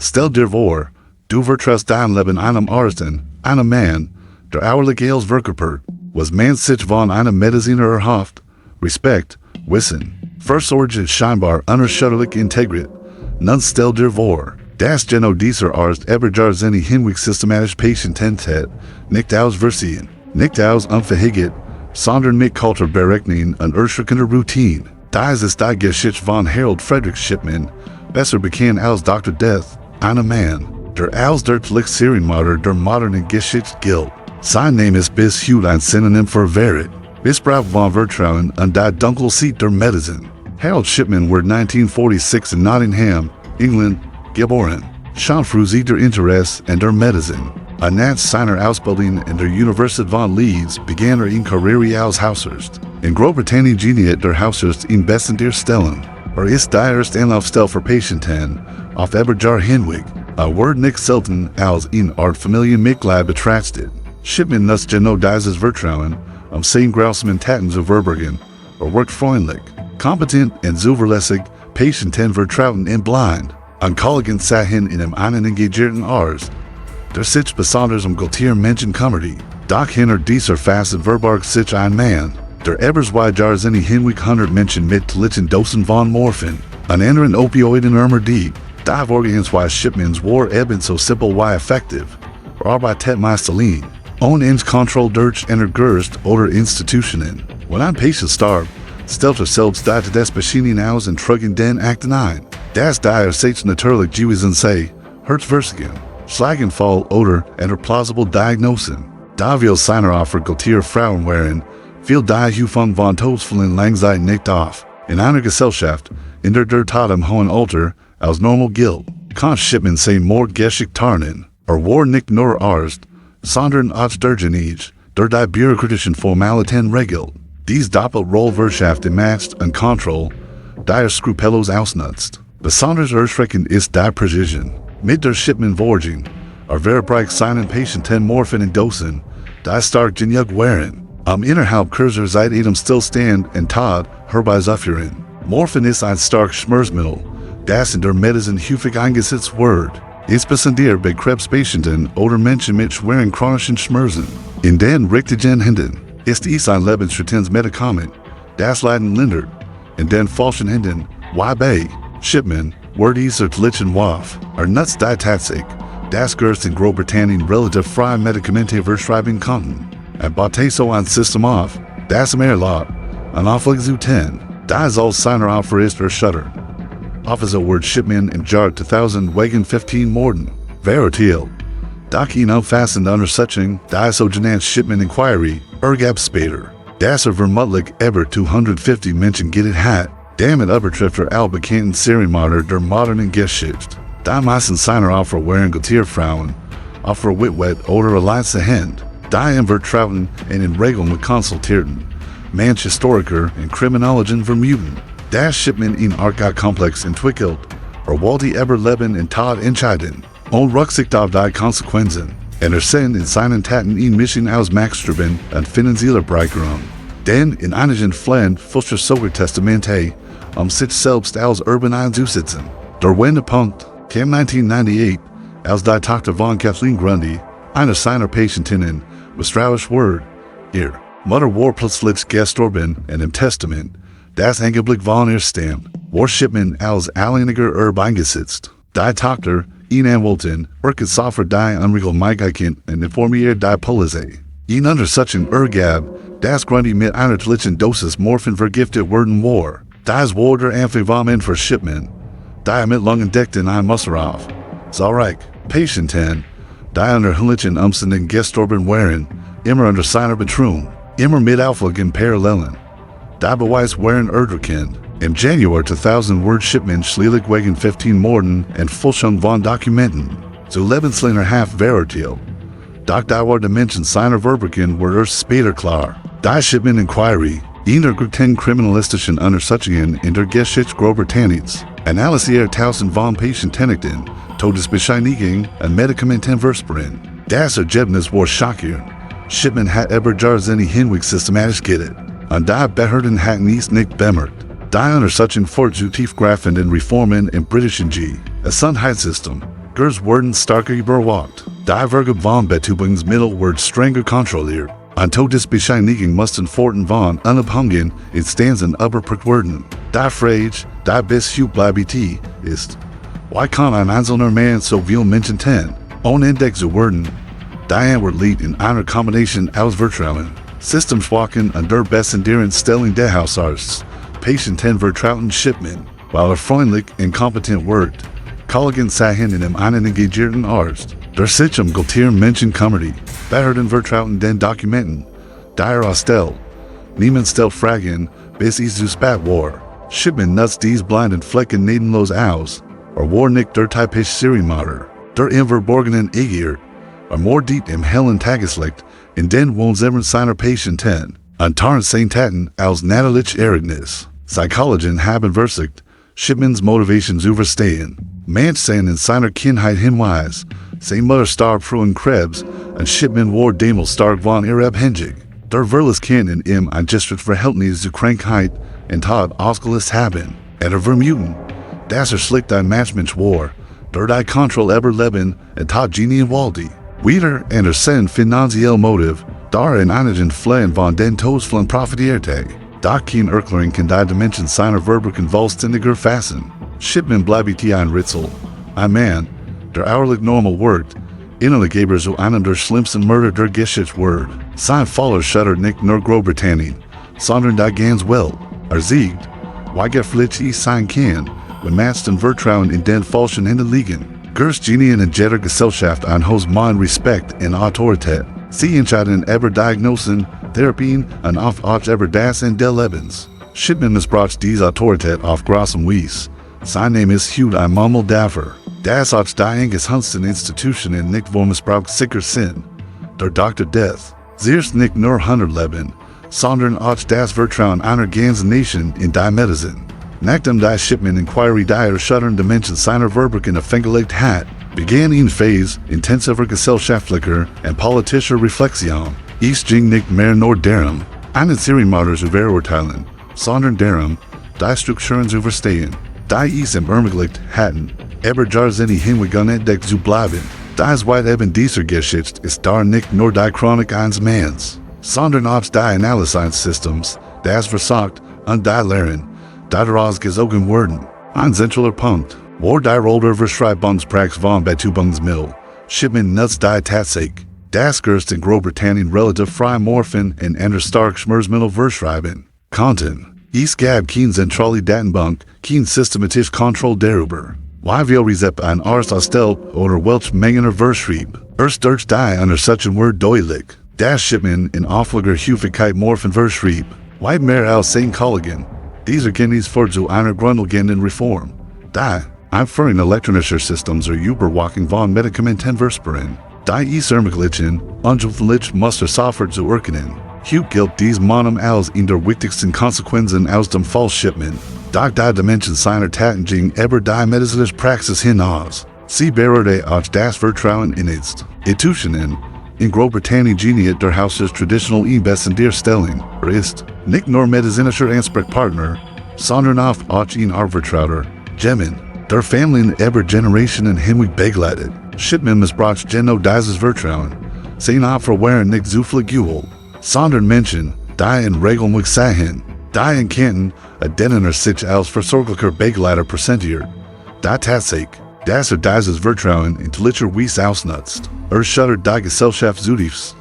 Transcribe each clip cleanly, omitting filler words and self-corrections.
Stel dir vor, du vertrust dein Leben einem Arsten, einem Mann, der hourlich als Verkörpert, was man sich von einem Mediziner erhofft, Respekt, Wissen, Versorge scheinbar unerschütterlich integriert, nun stell dir vor, das Geno dieser Arzt eberjar seine hinweg systematisch Patiententet, nicht aus Versieren, nicht aus Unverhigget, sondern mit Kulturberechnung und erschreckender Routine. Dies ist die Geschichte von Harold Frederick Shipman, besser bekannt als Dr. Death, ein Mann, der als der Serienmörder der modernen Geschichte gilt. Sein Name ist bis heute ein Synonym für Wahrheit, Missbrauch von Vertrauen und die Dunkelheit der Medizin. Harold Shipman wurde 1946 in Nottingham, England, geboren. Schon früh der Interesse an der Medizin. Nach seiner Ausbildung in der Universität von Leeds begann in Karriere als Hausarzt. In Großbritannien geniert der Hausarzt in besten der Stellen. Ist die erste Anlaufstelle für Patienten auf Eberjar hinweg, wird nicht selten als eine Art Familienmitglied betrachtet. Shipman nutzt genau dieses Vertrauen, seine grausamen Taten zu verbergen, wirkt freundlich, kompetent und zuverlässig, Patienten vertrauen und blind. Onkologen sahen in einen engagierten Arzt, der sich besonders Gultier Menschen kümmerte. Doch hinter dieser Facet verbarg sich ein Mann, der ebersweijar seine hinweg 100 Menschen mit litschen Dosen von Morphin, an anderen Opioiden die Vorgehensweise Shipmans war ebenso simpel wie effektiv, arbeitet meist allein, ohne Kontrolle durch Gerst oder Institutionen. Wenn ein Patient starb, stellte selbst die des Patienten aus und trugen den Akten ein. Das sich natürlich gewesen sei, Herzversigen, Schlaganfall oder einer plausible Diagnosen. Da will seiner Opfer Gultier Frauen waren, fiel die Hufung von Todesfällen Langzeit nicht auf. In einer Gesellschaft, in der Tod am hohen Alter, als normal gilt, kann Shipman sein more geschickt tarnen, war nicht nur Arzt, sondern als derjenige, der die bürokratischen Formalitäten regelt. Dies Doppelrollwirtschaft macht und Kontrolle, die skrupellos ausnutzt. Besonders erschreckend ist die Präzision. Mit der Shipman-Vorging, verbrecht seinen Patienten Morphin in Dosen, die stark genug waren, innerhalb kürzer Zeit ihrem Stillstand und Tod herbeizuführen. Morphin ist ein stark Schmerzmittel, das in der Medizin häufig eingesetzt wird, insbesondere bei Krebspatienten oder Menschen mit schweren chronischen Schmerzen. In den richtigen Händen ist es ein lebensrettendes Medikament, das Leiden lindert. In den falschen Händen, wie bei Shipman, wird dieser Tlichen Waff, nutzt die Tatsache, das Gerst in Großbritannien relativ freie Medikamente verschreiben konnten. Baute so ein System auf, das erlaubt, an Auflage zu tun, da soll seiner Opfer ist erschüttert. Officer wird Shipman im Jahr 2015 morden, verurteilt. Doch ihn umfassend Untersuchung, die sogenannte Shipman Inquiry, ergab später, dass vermutlich über 250 Menschen getötet hat. Damit übertrifft allbekannten Serienmörder der modernen Geschichte. Die meisten seiner Opfer waren Gultierfrauen, Opfer Witwet oder alleinste Hände, die im Vertrauen und in Regeln mit konsultierten. Manche Historiker und Kriminologen vermuten, dass Shipman in Arca-Komplex entwickelt, wollte Leben und Tod entscheiden, und Rücksicht auf die Konsequenzen. Und sind in seinen Taten in Mischung aus Machtstreben und finanzieller Bereicherung. Denn in einigen Fällen fälschte sogar Testamente, sich selbst als Urban einzusetzen. Der Wendepunkt kam 1998, als die Tochter von Kathleen Grundy, einer seiner Patientinnen, misstrauisch wurde. Ihr Mutter war plötzlich gestorben und im Testament, das angeblich von ihr stammt, war Shipman als alleiniger Erbe eingesetzt. Die Tochter, ihn anwollten, sofort für die Unregelmäßigkeit und informiert die Polizei. In Untersuchung ergab, dass Grundy mit einer tödlichen Dosis Morphin vergiftet worden war. Das war der Anfang für Shipman, die Ermittlungen deckten ein Muster auf. Zahlreich Patienten, die unter höhlichen Umständen gestorben waren, immer unter seiner Betreuung, immer mit Auflagen Parallelen. Die Beweise waren erkannt. Im Januar 2000 wurde Shipman schließlich wegen 15 Morden und Fälschung von Dokumenten zu lebenslanger Haft verurteilt. Doch die Dimension seiner Verbrechen wurde erst später klar. Die Shipman Inquiry, in der guten kriminalistischen Untersuchungen in der Geschichte Großbritanniens, analysiert tausend von Patientenakten, Todesbescheinigung und Medikamentenversprechen. Das Ergebnis war schockierend. Shipman hat eberjar seine hinweg systematisch getötet, und die Behörden hatten es nicht bemerkt. Die Untersuchung führt zu tiefgreifenden Reformen im britischen Gesundheitssystem, Gers worden starker überwacht. Die Verge von Betubings Mittel wird strenger kontrolliert. An Todesbescheinigung mussten forten von unabhängigen Instanzen überprüft werden. Die Frage, die bis heute bleibt, ist, why kann ein einzelner Mann so viel Menschen tun, ohne entdeckt zu werden? Die Antwort liegt in einer Kombination aus Vertrauen, Systemschwachen und der besten deren Stellung des Hausarztes, Patienten vertrauten Shipman, weil freundlich und kompetent wirkt, Kollegen sahen in einen engagierten Arzt, der sich gultieren Menschen kümmerte, beherden vertrauten den Dokumenten, der Ausstell, niemand stellt Fragen, bis es zu spät war. Shipman nutzt dies blinden Flecken nebenlos aus, war nicht der typische Serienmörder, der im Verborgenen agiert, more diep im hellen Tageslicht, in den wohnzimmern seiner Patienten, und tarnt seine Taten aus natürlicher Erregnis. Psychologen haben versucht, Shipmans Motivation zu verstehen. Manche in seiner Kindheit Hinweis, seine Mutter starb frühen Krebs, und Shipman war damals stark von ihr abhängig. Der Verles kann in ihm ein gestes Verhältnis zu Krankheit und Tod ausgelöst haben, vermuten, dass schlicht ein Mensch war, der die Kontrolle überleben und Tod genien wollte. Wieder sein finanziell Motiv, der in einigen Fällen von den Todesfällen profitierte. Doch kein Erklärung kann die Dimension seiner Verbrechen vollständiger fassen. Shipman bleibt ein Rätsel. Ein Mann, der auerlich normal wirkt, innerlich aber zu einem der schlimmsten Mörder der Geschichte wird. Sein Fall erschüttert nicht nur Großbritannien, sondern die ganze Welt. Siegt, wie gefährlich sein kann, wenn Menschen Vertrauen in den falschen Händen liegen. Gers genien in jeder Gesellschaft ein hohes Maß Respekt und Autorität. Sie entscheiden über Diagnosen, Therapien und oft auch über das Ende des Lebens. Shipman missbraucht diese Autorität auf großem Weise. Sein Name ist heute ein Mammel dafür, dass auch die eingesetzten Institutionen nicht vor Missbrauch sicher sind. Der Dr. Death, sie ist nicht nur Hundertleben, sondern auch das Vertrauen einer ganzen Nation in die Medizin. Nachdem die Shipman-Inquiry die erschütternden Dimension seiner Verbrechen offengelegt hat, begann eine Phase intensiver gesellschaftlicher und politischer Reflexion. Es ging nicht mehr nur darum, einen Serienmörder zu verurteilen, sondern darum, die Strukturen zu verstehen, die es ermöglicht hatten, über Jahrzehnte hinweg unentdeckt zu bleiben. Das Weiterleben dieser Geschichte ist da nicht nur die Chronik eines Manns, sondern auch die Analysesystems, das versagt und die Lehren, die daraus gezogen wurden. Ein zentraler Punkt, war die Rolle der Verschreibungspraxis von Betubungsmittel. Shipman nutzt die Tatsache, dass Gerst in Großbritannien relativ frei morphen und einer stark Schmerzmittel verschreiben konnten. Es gab keine zentrale Datenbank, keine systematische Kontrolle darüber, wie viel Rezept ein Arzt ausstellt oder welche Mengen verschrieb. Erst durch die Untersuchung wurde deutlich, dass Shipman in auffälliger Häufigkeit Morphen verschrieb, weit mehr als sein Kollegen. Diese Erkenntnis führt zu einer grundlegenden Reform. Die Einführung elektronischer Systems zur Überwachung von Medikamenten verspüren. Die es ermöglichen, unzuverlässig Muster sofort zu erkennen. Heute gilt dies Maßnahme als eine der wichtigsten Konsequenzen aus dem Fall Shipman. Doch die Dimension seiner Taten ging über die medizinische Praxis hinaus. Sie berührte auch das Vertrauen in Institutionen. In Großbritannien geniet der Haus traditional besten der Stellung. Ist nicht nur medizinischer Ansprechpartner, sondern auch ein Artvertrauter. Gemen, der Familien über Generationen hinweg begleitet. Shipman missbraucht dieses Vertrauen. Seine Opfer waren nicht zufällig, sondern Menschen, die in regelmäßig sahen, die in Kanten, denen sich als versorglicher Begleiter präsentiert. Die Tatsache, dass dieses Vertrauen intelligentweise ausnutzt, erschüttert die Gesellschaft zutiefst.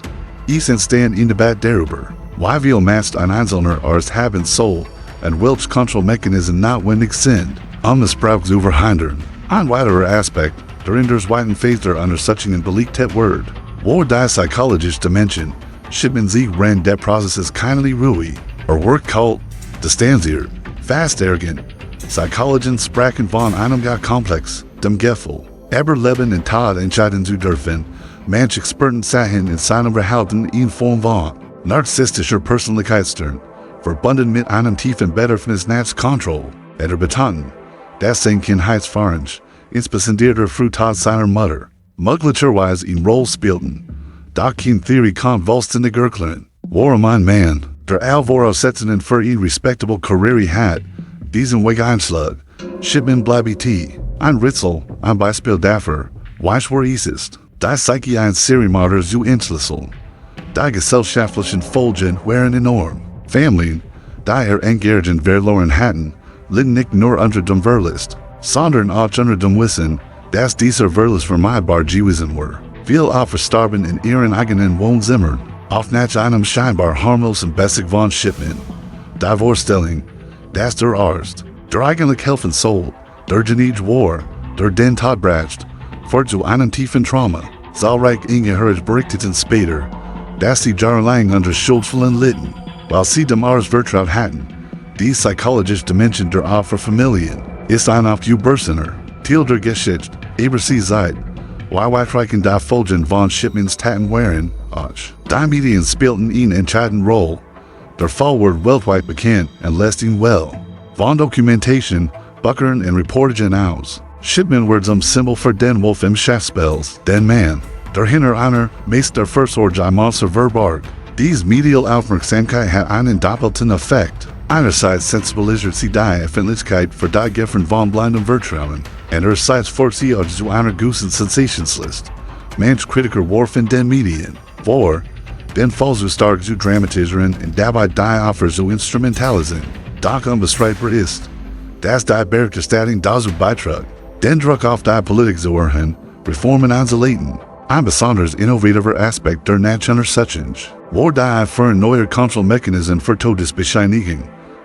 Es entstand ein Debatte darüber, wie viel Macht ein einzelner Arzt haben soll und welche Kontrollmechanismen notwendig sind, Missbrauch zu verhindern. Ein weiterer Aspekt, der in der zweiten Phase der Untersuchungen belegt wird, war die psychologische Dimension. Shipman sie ran der Prozess keinerlei Ruhe, wird kalt, distanziert, fast arrogant. Psychologen sprachen von einem Komplex, dem Gefühl, Überleben und Tod entscheiden zu dürfen. Manche Experten sahen in seinem Verhalten eine Form von narzisstischer Persönlichkeitsstörung, verbunden mit einem tiefen Bedürfnis nach Kontrolle. Betonten, dass sein Kindheitsfahren, insbesondere früh Tod seiner Mutter, möglicherweise eine Rolle spielten. Doch keine Theorie kann vollständig erklären, warum ein Mann, der Voraussetzungen für eine respektable Karriere hat, diesen Weg einschlägt. Shipman bleibt ein Rätsel, ein Beispiel dafür, Weichwar ist, die Psyche ein Serienmörder zu entschlüsseln. Die gesellschaftlichen Folgen wären enorm. Familien, die engagement verloren hatten, litten nicht nur unter dem Verlust, sondern auch unter dem Wissen, dass dieser Verlust vermeidbar gewesen war. Viel verstarben in ihren eigenen Wohnzimmern, oft nach einem scheinbar harmlosen Besieg von Shipman. Die Vorstellung, dass der Arzt, der eigentlich helfen soll, der Geniet war, der den Tod bracht, führt zu einem tiefen Trauma, zahlreich Ingehörige berichteten später, dass sie jahrelang unter Schuldfällen litten, weil sie dem Arzt vertraut hatten. Die psychologische Dimension der Opferfamilien ist ein oft übersehener Teil der Geschichte, aber sie seid, weitreichend die Folgen von Shipmans Taten waren, auch. Die Medien spielten ihn entscheidende Rolle. Der Fall wird weltweit bekannt und lässt ihn well. Von Dokumentation, Büchern und Reportagen aus. Shipman wird zum Symbol für den Wolf im Schachspels, den Mann, der hinter einer meist der Fürsorge ein Monster verbarg. Dies medial Aufmerksamkeit hat einen doppelten Effekt. Einerseits sensibilisiert sie die Öffentlichkeit für die Gefahren von blindem Vertrauen, andererseits führt sie auch zu einer großen Sensationslist. Manch Kritiker warfen den Medien vor, den Fall so stark zu dramatisieren und dabei die Opfer zu instrumentalisieren. Doch unbestreitbar ist, dass die Berichterstattung dazu beiträgt, den Druck auf die Politik zu erhöhen, Reformen einzuleiten. Ein besonders innovativer Aspekt der Nachuntersuchung war die für ein neuer Kontrollmechanismus für Todesbescheinigung.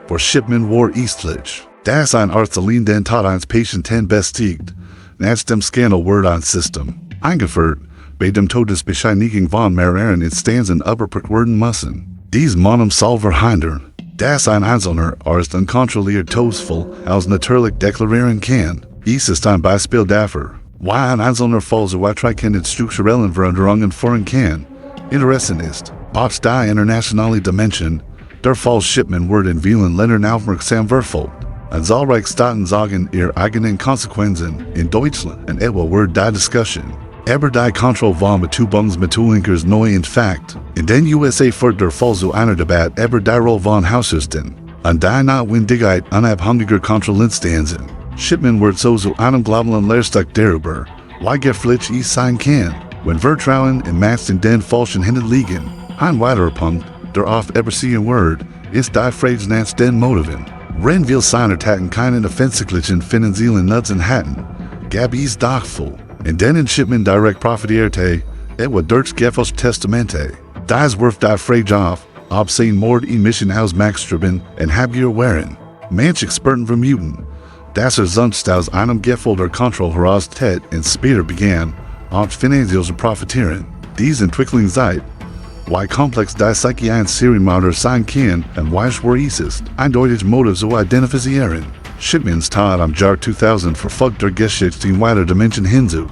Für Shipman war istlich, dass ein Arzt allein den Tod eines Patienten besiegt. Nach dem Skandal wird ein System eingeführt, bei dem Todesbescheinigung von mehreren Instanzen überprüft werden müssen. Dies Manum soll verhindern, dass ein einzelner Arzt unkontrolliert Todesfall als natürlich deklarieren kann. Dies ist ein Beispiel dafür, wie ein einzelner Fall so weitreichende strukturellen Veränderungen führen kann. Interessant ist, auch die internationale Dimension, der Fall Shipman wird in vielen Ländern aufmerksam verfolgt. Und zahlreiche Staaten sagen ihre eigenen Konsequenzen. In Deutschland und etwa wird die Diskussion über die Kontrolle von Betäubungsmitteln neu in Fakt. In den USA führt der Fall zu einer Debatte über die Rolle von Hausarsten und die Notwendigkeit unabhängiger Kontrollinstanzen. Shipman wird so zu einem globalen Lehrstück darüber, wie gefährlich es sein kann, wenn Vertrauen in Macht in den falschen Händen liegen. Ein weiterer Punkt, der oft übersehen wird, ist die Frage nach den Motiven. Wenn wir seiner Taten keinen offensichtlichen finanziellen Nutzen hatten, gab es doch voll, in denen Shipman direkt profitierte, etwa durch Gefälschte Testamente. Dies wirft die Frage auf, ob sein Mord in Mission aus Machtstreben und Habgier waren. Manche Experten vermuten, dass sonst aus einem Gefäll der Kontrolle heraus tät und später begann, auch finanziell zu profitieren. Diese Entwicklung zeigt, wie komplex die Psyche eines Serienmörders sein kann und wie schwer es ist, eindeutige Motive zu identifizieren. Shipmans Tod am Jahr 2000 verfolgt der Geschichte in weiter Dimension hinzu.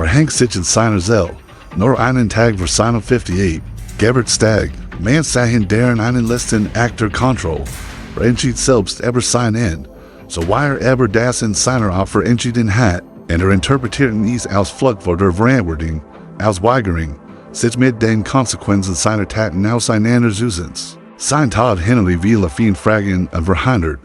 Hängt sich in seiner Zelle, nur einen Tag vor seinem 58, Gebert Stag, man sah in deren einen letzten Akt der Kontrolle, entschied selbst über sein Ende. So wie über das in seiner Opfer entschieden hat, und interpretierten es als Flucht vor der Verantwortung, als Weigerung, sich mit den Konsequenzen seiner Taten auseinanderzusetzen. Sein Tod hinderlich viele viele Fragen und verhindert,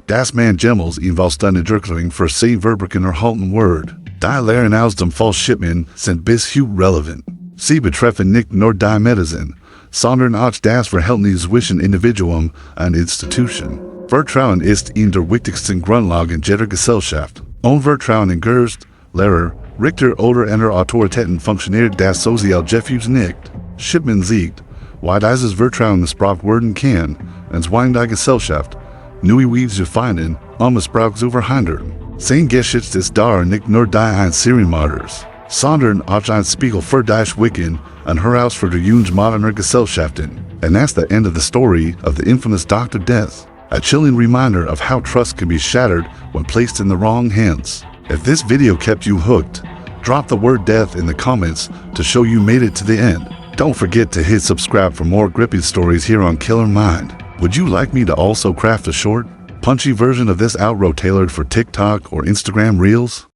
dass man jemals ihn als eine Durchführung für sein Verbrechen erhalten wird. Die Lehren aus dem Fall Shipman sind bis heute relevant. Sie betreffen nicht nur die Medizin, sondern auch das Verhältnis zwischen Individuum und Institution. Vertrauen ist in der wichtigsten Grundlage jeder Gesellschaft. Ohne Vertrauen in Gerst, Lehrer, Richter oder andere Autoritäten funktioniert das Sozialgefüge nicht. Shipman siegt, wie dieses Vertrauen missbraucht werden kann, und zwingt die Gesellschaft, neue Wege zu finden, Missbrauch zu verhindern. Sein Geschichte ist daher nicht nur die eines Serienmörders, sondern auch ein Spiegel für die Schwächen und Herausforderungen moderner Gesellschaften. And that's the end of the story of the infamous Dr. Death. A chilling reminder of how trust can be shattered when placed in the wrong hands. If this video kept you hooked, drop the word death in the comments to show you made it to the end. Don't forget to hit subscribe for more gripping stories here on Killer Mind. Would you like me to also craft a short, punchy version of this outro tailored for TikTok or Instagram Reels?